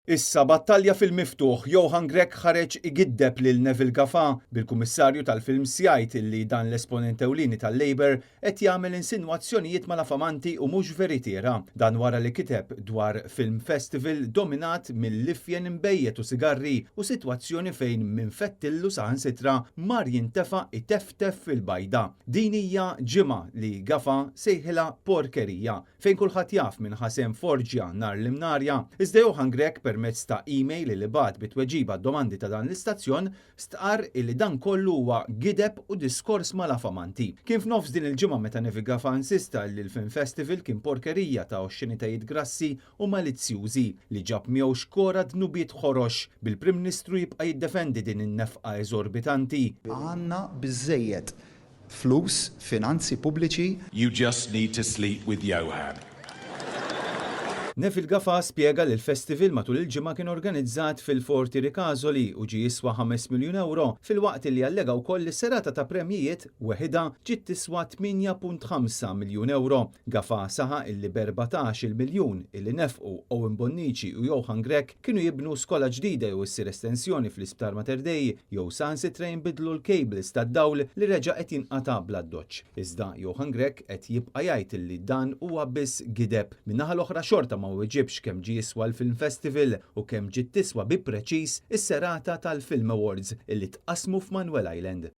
Issa battalja fil-miftuħ Johan Grek ħareġ igiddeb lil Neville Gaffin bil-Kummissarju tal-Film sjajt illi dan l-esponent ewlieni tal-Labour qed jagħmel insinwazzjonijiet mal-affamanti u mhux veritiera. Dan wara li kiteb dwar film festival dominat mill-lifjen imbejjed u sigarri u sitwazzjoni fejn minfettillu saħansitra mar jintefa' iteftef fil-bajda. Din hija ġimgħa li Gaffin sejħilha porkerija fejn kulħadd jaf minn ħasem forġja nar l-imnarja. Iżda Johan Grek permezz ta' email li bagħat bit-tweġiba d-domandi ta' dan l-istazzjon stqarr illi dan kollu huwa gideb u diskors mal-affamanti. Kien f'nofs din il-ġimgħa meta Neville Gaffin insista li l-Film Festival kien porkerija ta' oxxinitajiet grassi u malizzjużi li ġab miegħu xkora dnubiet ħorox bil-Prim Ministru jibqa' jiddefendi din in-nefqa eżorbitanti. Għandna biżżejjed flus, finanzi pubbliċi. You just need to sleep with Johan. Neville Gaffin spjega li l-festival matul il-ġimgħa kien organizzat fil-Forti Ricasoli u ġie jiswa 5 miljun euro fil-waqt li allega wkoll li serata ta' premjijiet weħida ġiet tiswa 8.5 miljun euro. Gaffin saħaq illi b'14 miljun illi nefqu Owen Bonnici u Johan Grek kienu jibnu skola ġdida jew issir estensjoni fl-Isptar Mater Dei jew saħansitra jinbidlu l-cables tad-dawl li reġa' qed jinqata' bla doċċ. Iżda Johan Grek qed jibqa' jgħid illi dan huwa biss gideb. Min-naħa l-oħra xorta ma weġibx kemm ġie jiswa l-Film Festival u kemm ġiet tiswa bi preċiż is-serata tal-Film Awards illi tqasmu f'Manuel Island.